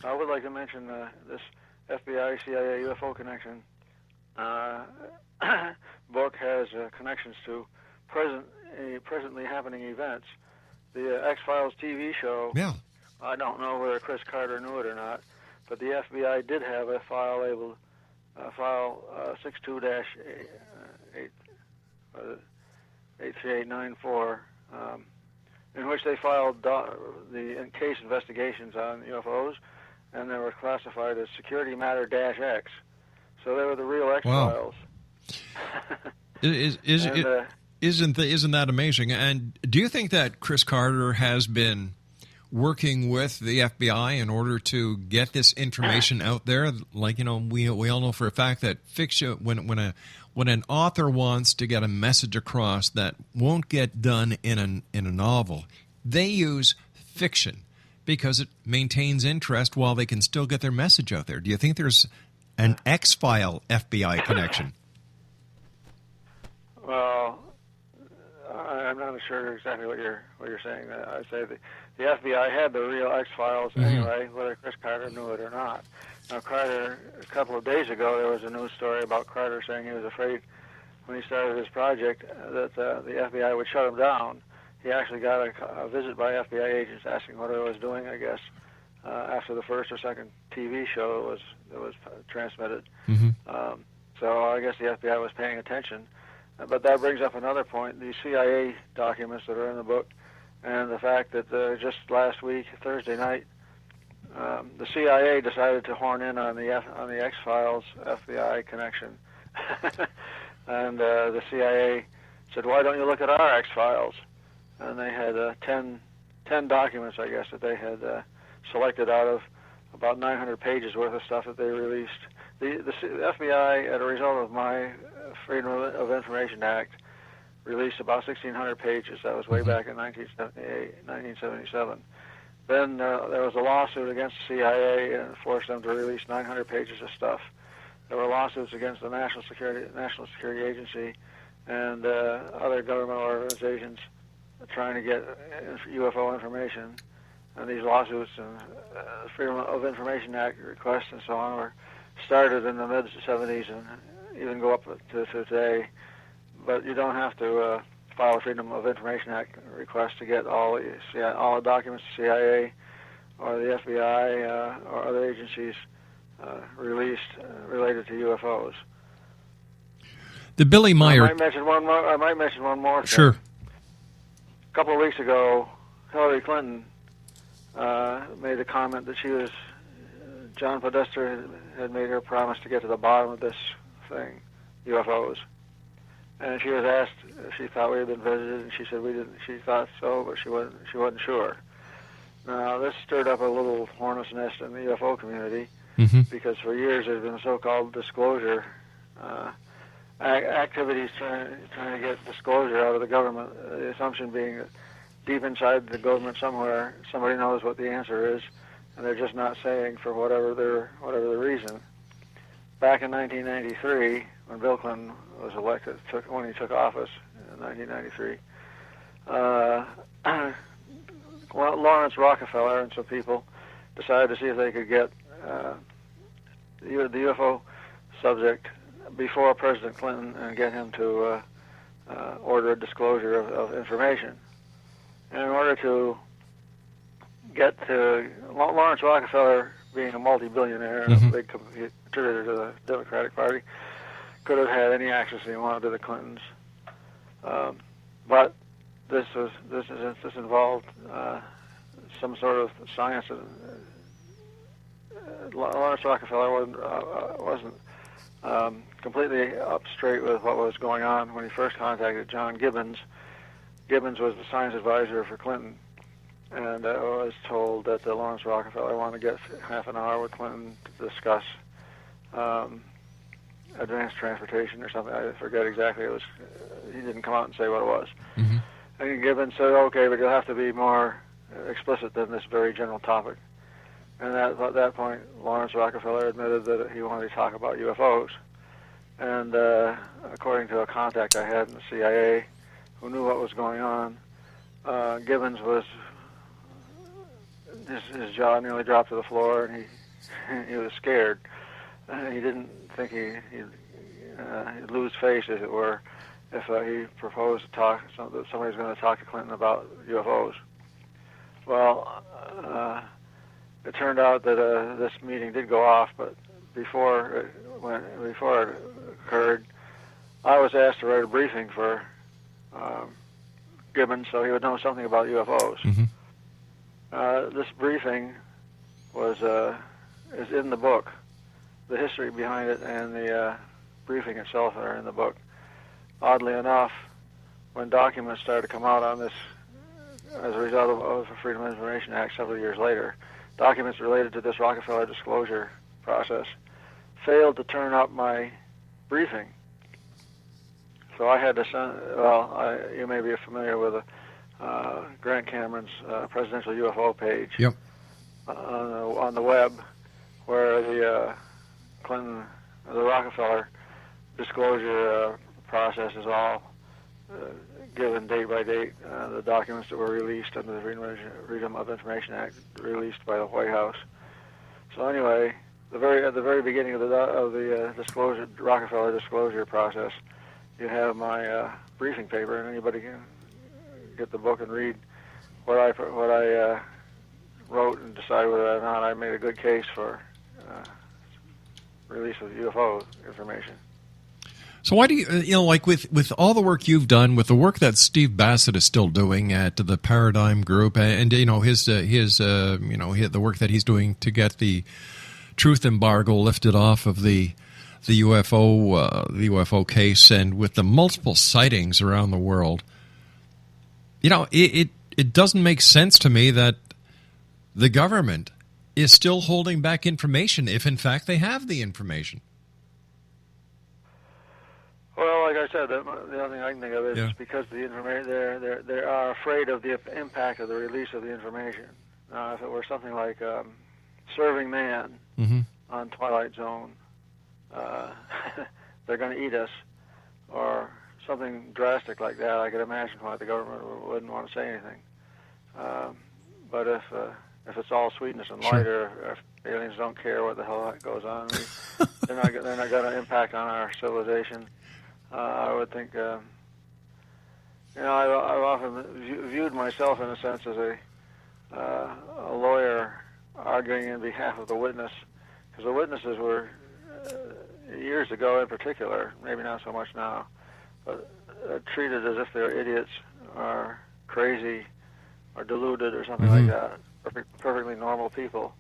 [SPEAKER 5] I would like to mention this FBI CIA UFO Connection book has connections to presently happening events. The X-Files TV show,
[SPEAKER 4] Yeah.
[SPEAKER 5] I don't know whether Chris Carter knew it or not, but the FBI did have a file labeled file 62-83894, in which they filed the case investigations on UFOs, and they were classified as security matter -X. So they were the real X-Files.
[SPEAKER 4] Wow. Isn't that amazing? And do you think that Chris Carter has been working with the FBI in order to get this information out there? Like, you know, we all know for a fact that fiction, when an author wants to get a message across that won't get done in a novel, they use fiction because it maintains interest while they can still get their message out there. Do you think there's an X-File FBI connection?
[SPEAKER 5] Well, I'm not sure exactly what you're saying. I say the FBI had the real X-Files anyway, whether Chris Carter knew it or not. Now, Carter, a couple of days ago, there was a news story about Carter saying he was afraid when he started his project that the FBI would shut him down. He actually got a visit by FBI agents asking what I was doing, I guess, after the first or second TV show that was transmitted. So I guess the FBI was paying attention. But that brings up another point, the CIA documents that are in the book, and the fact that just last week, Thursday night, the CIA decided to horn in on the X-Files FBI connection. And the CIA said, why don't you look at our X-Files? And they had 10 documents, I guess, that they had selected out of about 900 pages worth of stuff that they released. The FBI, as a result of my Freedom of Information Act, released about 1,600 pages. That was way back in 1977. Then there was a lawsuit against the CIA and forced them to release 900 pages of stuff. There were lawsuits against the National Security Agency and other governmental organizations trying to get UFO information. And these lawsuits and Freedom of Information Act requests and so on were started in the mid-'70s and even go up to today. But you don't have to file a Freedom of Information Act request to get all the documents the CIA or the FBI or other agencies released related to UFOs.
[SPEAKER 4] The Billy Meyer.
[SPEAKER 5] I might mention one more thing.
[SPEAKER 4] Sure.
[SPEAKER 5] A couple of weeks ago, Hillary Clinton made the comment that John Podesta had made her promise to get to the bottom of this thing, UFOs. And she was asked if she thought we had been visited, and she said we didn't. She thought so, but she wasn't sure. Now, this stirred up a little hornet's nest in the UFO community, because for years there's been so-called disclosure activities trying to get disclosure out of the government. The assumption being that deep inside the government somewhere, somebody knows what the answer is, and they're just not saying for whatever the reason. Back in 1993, when Bill Clinton was elected, when he took office in 1993, Lawrence Rockefeller and some people decided to see if they could get the UFO subject before President Clinton and get him to order a disclosure of information. And in order to get to Lawrence Rockefeller, being a multi-billionaire and a big contributor to the Democratic Party, could have had any access he wanted to the Clintons. But this involved some sort of science. Lawrence Rockefeller wasn't completely up straight with what was going on when he first contacted John Gibbons. Gibbons was the science advisor for Clinton, and I was told that Lawrence Rockefeller wanted to get half an hour with Clinton to discuss advanced transportation or something. I forget exactly. He didn't come out and say what it was. And Gibbons said, "Okay, but you'll have to be more explicit than this very general topic." And at that point, Lawrence Rockefeller admitted that he wanted to talk about UFOs. And according to a contact I had in the CIA who knew what was going on, Gibbons his jaw nearly dropped to the floor, and he was scared. He didn't think he'd lose face, as it were, if he proposed to talk, that somebody's going to talk to Clinton about UFOs. Well, it turned out that this meeting did go off, but before it occurred, I was asked to write a briefing for Gibbons so he would know something about UFOs. This briefing is in the book. The history behind it and the briefing itself are in the book. Oddly enough, when documents started to come out on this as a result of the Freedom of Information Act several years later, documents related to this Rockefeller disclosure process failed to turn up my briefing. So I had to send, you may be familiar with Grant Cameron's presidential UFO page on the web, where the Rockefeller disclosure process is all given date by date. The documents that were released under the Freedom of Information Act released by the White House. So anyway, at the very beginning of the disclosure, Rockefeller disclosure process, you have my briefing paper, and anybody can get the book and read what I wrote and decide whether or not I made a good case for release of UFO information.
[SPEAKER 4] So why do you like with all the work you've done, with the work that Steve Bassett is still doing at the Paradigm Group, and his the work that he's doing to get the truth embargo lifted off of the UFO case, and with the multiple sightings around the world, it doesn't make sense to me that the government is still holding back information if in fact they have the information.
[SPEAKER 5] Well, like I said, the only thing I can think of is because the information they are afraid of the impact of the release of the information. If it were something like Serving Man on Twilight Zone, they're going to eat us, or something drastic like that, I could imagine why the government wouldn't want to say anything. But if it's all sweetness and light, or if aliens don't care what the hell goes on, they're not going to impact on our civilization. I would think I've often viewed myself in a sense as a lawyer arguing in behalf of the witness, because the witnesses were, years ago in particular, maybe not so much now, but treated as if they're idiots or crazy or deluded or something like that, perfectly normal people.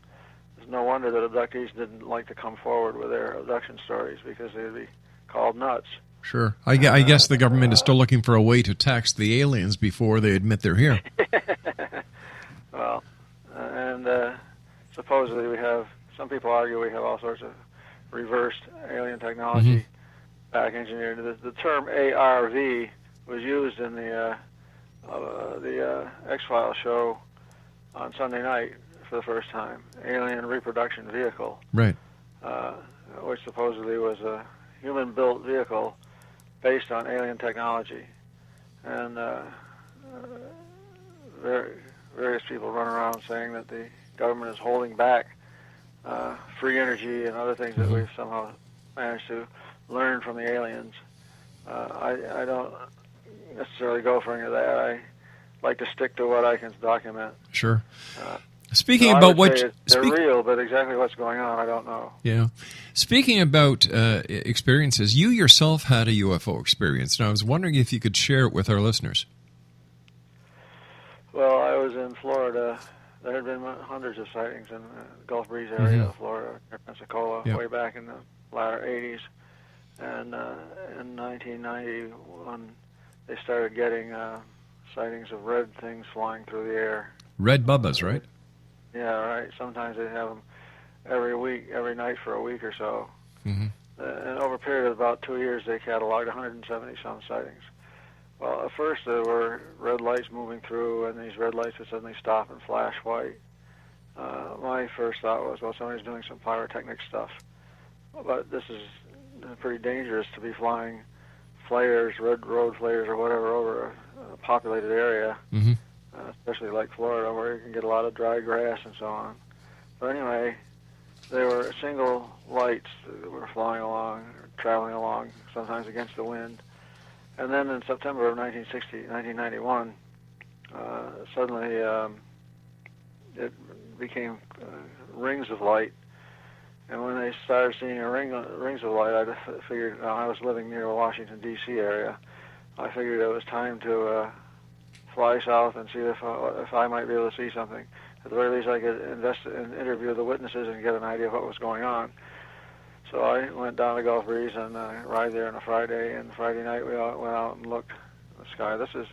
[SPEAKER 5] It's no wonder that abductees didn't like to come forward with their abduction stories, because they'd be called nuts.
[SPEAKER 4] Sure. I guess the government is still looking for a way to tax the aliens before they admit they're here.
[SPEAKER 5] Well, and supposedly we have, some people argue we have all sorts of reversed alien technology back engineered. The term ARV was used in the X-Files show on Sunday night for the first time, alien reproduction vehicle.
[SPEAKER 4] Right.
[SPEAKER 5] Which supposedly was a human-built vehicle based on alien technology. And various people run around saying that the government is holding back free energy and other things that we've somehow managed to learn from the aliens. I don't necessarily go for any of that. I like to stick to what I can document.
[SPEAKER 4] Sure. Speaking about what
[SPEAKER 5] they're real, but exactly what's going on, I don't know.
[SPEAKER 4] Yeah. Speaking about experiences, you yourself had a UFO experience, and I was wondering if you could share it with our listeners.
[SPEAKER 5] Well, I was in Florida. There had been hundreds of sightings in the Gulf Breeze area of Florida, near Pensacola, way back in the latter 80s. And in 1991, they started getting sightings of red things flying through the air.
[SPEAKER 4] Red bubbas, right?
[SPEAKER 5] Yeah, right. Sometimes they have them every night for a week or so. And over a period of about 2 years, they cataloged 170-some sightings. Well, at first there were red lights moving through, and these red lights would suddenly stop and flash white. My first thought was, well, somebody's doing some pyrotechnic stuff. But this is pretty dangerous to be flying flares, red road flares or whatever, over a populated area, especially like Florida, where you can get a lot of dry grass and so on. But anyway, they were single lights that were flying along, or traveling along, sometimes against the wind. And then in September of 1991, suddenly it became rings of light. And when they started seeing rings of light, I figured, I was living near the Washington, D.C. area. I figured it was time to fly south and see if I might be able to see something. At the very least, I could interview the witnesses and get an idea of what was going on. So I went down to Gulf Breeze and arrived there on a Friday, and Friday night we all went out and looked at the sky. This is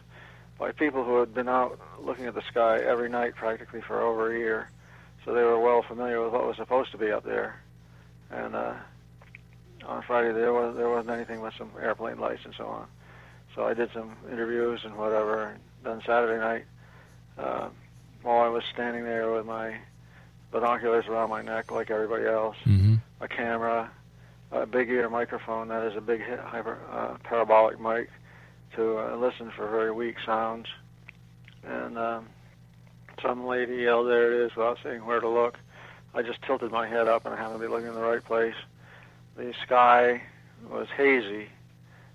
[SPEAKER 5] by people who had been out looking at the sky every night practically for over a year, so they were well familiar with what was supposed to be up there. And on Friday there wasn't anything but some airplane lights and so on. So I did some interviews and whatever. And then Saturday night, while I was standing there with my binoculars around my neck like everybody else, a camera, a big ear microphone, that is a big parabolic mic to listen for very weak sounds. And some lady yelled, "There it is," without saying where to look. I just tilted my head up, and I happened to be looking in the right place. The sky was hazy.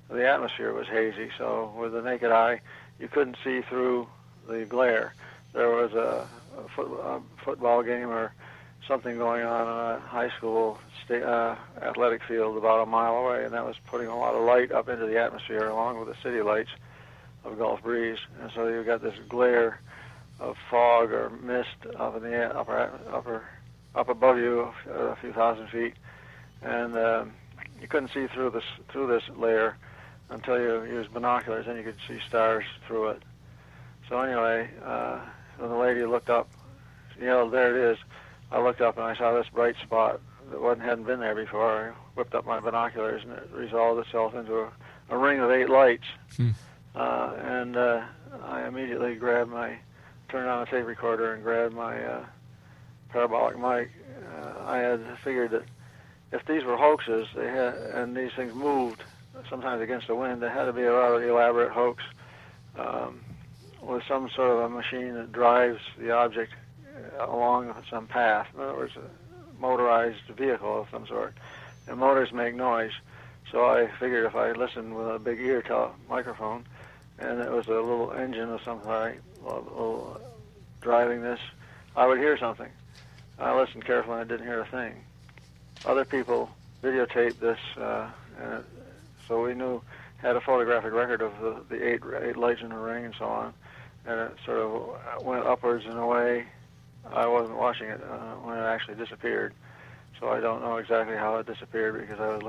[SPEAKER 5] The atmosphere was hazy, so with the naked eye, you couldn't see through the glare. There was a football game or something going on in a high school athletic field about a mile away, and that was putting a lot of light up into the atmosphere along with the city lights of Gulf Breeze. And so you got this glare of fog or mist up in the up above you a few thousand feet, and you couldn't see through this layer until you used binoculars, and you could see stars through it. So anyway, when the lady looked up, she yelled, "There it is!" I looked up and I saw this bright spot that hadn't been there before. I whipped up my binoculars, and it resolved itself into a ring of 8 lights. And I immediately turned on a tape recorder and grabbed my parabolic mic. I had figured that if these were hoaxes, and these things moved sometimes against the wind, there had to be a rather elaborate hoax with some sort of a machine that drives the object along some path. In other words, a motorized vehicle of some sort. And motors make noise, so I figured if I listened with a big ear microphone and it was a little engine of some kind, driving this, I would hear something. I listened carefully and I didn't hear a thing. Other people videotaped this, and so we had a photographic record of the eight lights in the ring and so on, and it sort of went upwards and away. I wasn't watching it when it actually disappeared, so I don't know exactly how it disappeared because I was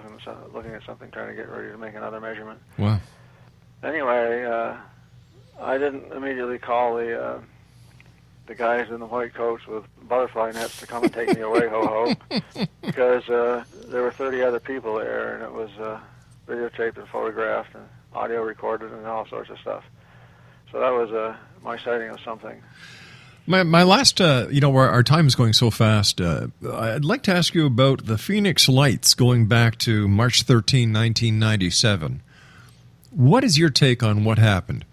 [SPEAKER 5] looking at something, trying to get ready to make another measurement.
[SPEAKER 4] Wow.
[SPEAKER 5] Anyway, I didn't immediately call the guys in the white coats with butterfly nets to come and take me away, ho-ho, because there were 30 other people there, and it was videotaped and photographed and audio recorded and all sorts of stuff. So that was my sighting of something.
[SPEAKER 4] My last, our time is going so fast, I'd like to ask you about the Phoenix Lights going back to March 13, 1997. What is your take on what happened?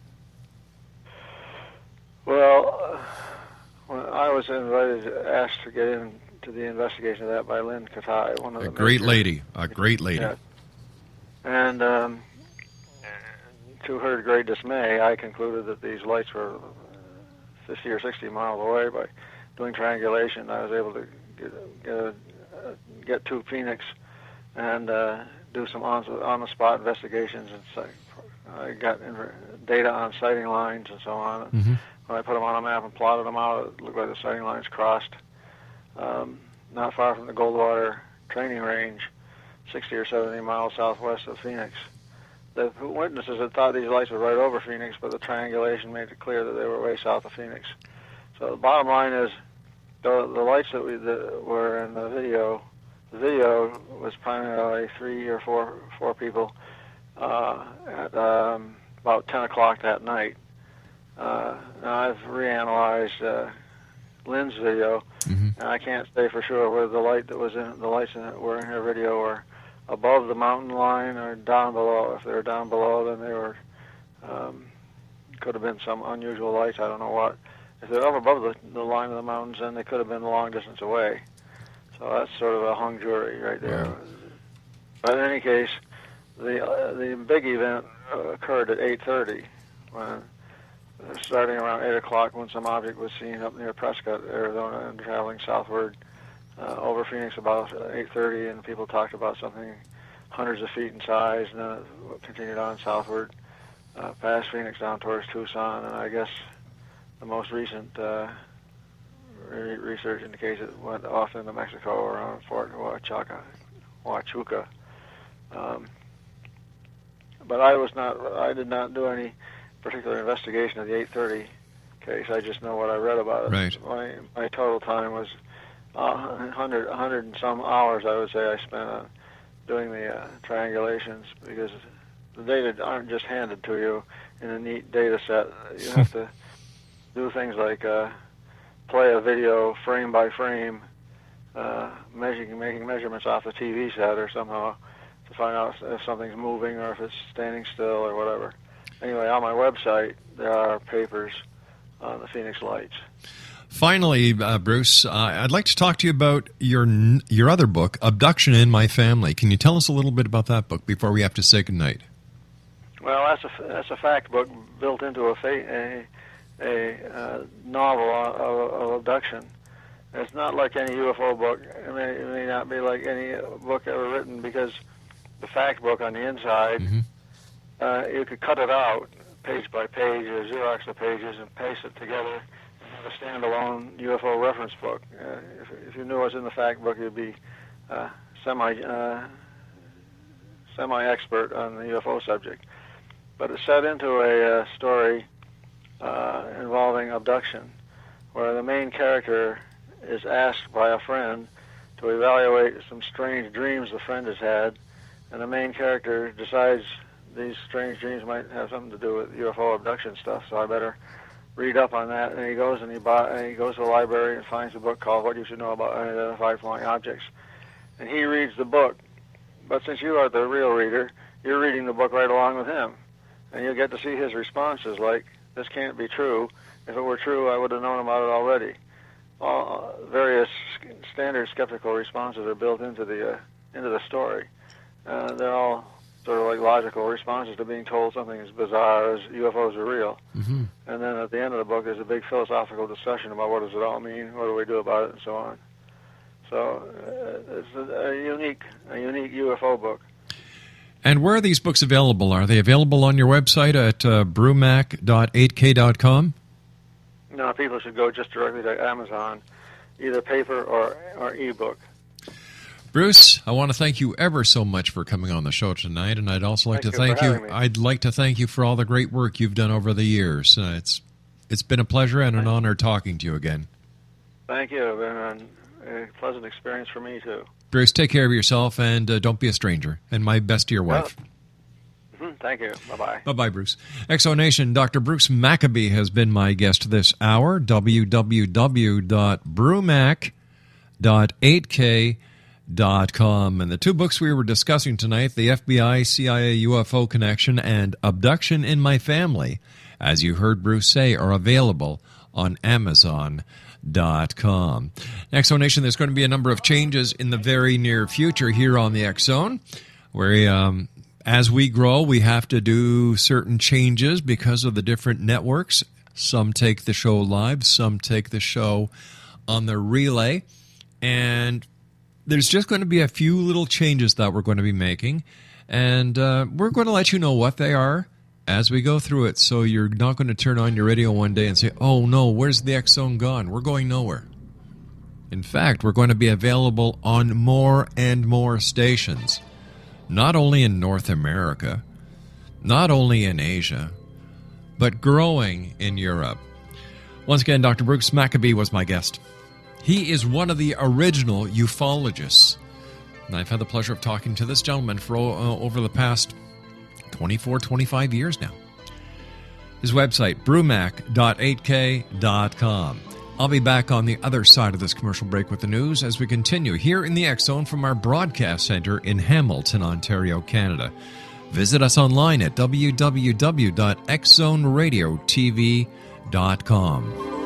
[SPEAKER 5] Well, when I was asked to get into the investigation of that by Lynn Katai, one of the
[SPEAKER 4] A great lady.
[SPEAKER 5] Yeah. And to her great dismay, I concluded that these lights were 50 or 60 miles away. By doing triangulation, I was able to get to Phoenix and do some on-the-spot investigations. And I got data on sighting lines and so on.
[SPEAKER 4] Mm-hmm.
[SPEAKER 5] When I put them on a map and plotted them out, it looked like the sighting lines crossed not far from the Goldwater training range, 60 or 70 miles southwest of Phoenix. The witnesses had thought these lights were right over Phoenix, but the triangulation made it clear that they were way south of Phoenix. So the bottom line is, the lights that were in the video was primarily 3 or 4 people at about 10 o'clock that night. Now I've reanalyzed Lynn's video,
[SPEAKER 4] mm-hmm.
[SPEAKER 5] and I can't say for sure whether the lights in it were in her video were above the mountain line or down below. If they were down below, then they were could have been some unusual lights. I don't know what. If they're up above the line of the mountains, then they could have been a long distance away. So that's sort of a hung jury right there.
[SPEAKER 4] Wow.
[SPEAKER 5] But in any case, the big event occurred at 8:30, when starting around 8 o'clock, when some object was seen up near Prescott, Arizona, and traveling southward over Phoenix about 8:30, and people talked about something hundreds of feet in size, and then it continued on southward past Phoenix down towards Tucson, and I guess the most recent research indicates it went off into Mexico around Fort Huachuca. But I did not do any particular investigation of the 8:30 case. I just know what I read about it.
[SPEAKER 4] Right.
[SPEAKER 5] My total time was 100 and some hours, I would say, I spent on doing the triangulations, because the data aren't just handed to you in a neat data set. You have to do things like play a video frame by frame, making measurements off the TV set or somehow to find out if something's moving or if it's standing still or whatever. Anyway, on my website, there are papers on the Phoenix Lights.
[SPEAKER 4] Finally, Bruce, I'd like to talk to you about your other book, Abduction in My Family. Can you tell us a little bit about that book before we have to say goodnight?
[SPEAKER 5] Well, that's a fact book built into a novel of abduction. It's not like any UFO book. It may not be like any book ever written, because the fact book on the inside,
[SPEAKER 4] mm-hmm.
[SPEAKER 5] You could cut it out page by page or Xerox the pages and paste it together and have a standalone UFO reference book. If you knew what's in the fact book, you'd be semi-expert on the UFO subject. But it's set into a story involving abduction, where the main character is asked by a friend to evaluate some strange dreams the friend has had, and the main character decides these strange dreams might have something to do with UFO abduction stuff, so I better read up on that. And he goes and he goes to the library and finds a book called What You Should Know About Unidentified Flying Objects. And he reads the book, but since you are the real reader, you're reading the book right along with him. And you'll get to see his responses, like, this can't be true. If it were true, I would have known about it already. Various standard skeptical responses are built into the story. They're all sort of like logical responses to being told something as bizarre as UFOs are real.
[SPEAKER 4] Mm-hmm.
[SPEAKER 5] And then at the end of the book, there's a big philosophical discussion about what does it all mean, what do we do about it, and so on. So it's a unique UFO book.
[SPEAKER 4] And where are these books available? Are they available on your website at brumac.8k.com?
[SPEAKER 5] No, people should go just directly to Amazon, either paper or ebook.
[SPEAKER 4] Bruce, I want to thank you ever so much for coming on the show tonight, and I'd also like to thank you. I'd like to thank you for all the great work you've done over the years. It's been a pleasure and an honor talking to you again.
[SPEAKER 5] Thank you. It's been a pleasant experience for me too.
[SPEAKER 4] Bruce, take care of yourself and don't be a stranger. And my best to your wife.
[SPEAKER 5] Thank you. Bye-bye.
[SPEAKER 4] Bye-bye, Bruce. Exonation, Dr. Bruce Maccabee has been my guest this hour. www.brumac.8k.com. And the two books we were discussing tonight, the FBI-CIA UFO Connection and Abduction in My Family, as you heard Bruce say, are available on Amazon.com. Exonation, there's going to be a number of changes in the very near future here on the X-Zone, where as we grow, we have to do certain changes because of the different networks. Some take the show live, some take the show on the relay, and there's just going to be a few little changes that we're going to be making, and we're going to let you know what they are as we go through it, so you're not going to turn on your radio one day and say, oh no, where's the X-Zone gone? We're going nowhere. In fact, we're going to be available on more and more stations, not only in North America, not only in Asia, but growing in Europe. Once again, Dr. Bruce Maccabee was my guest. He is one of the original ufologists, and I've had the pleasure of talking to this gentleman for over the past 25 years now. His website, brumac.8k.com. I'll be back on the other side of this commercial break with the news as we continue here in the X-Zone from our broadcast center in Hamilton, Ontario, Canada. Visit us online at www.xzoneradiotv.com.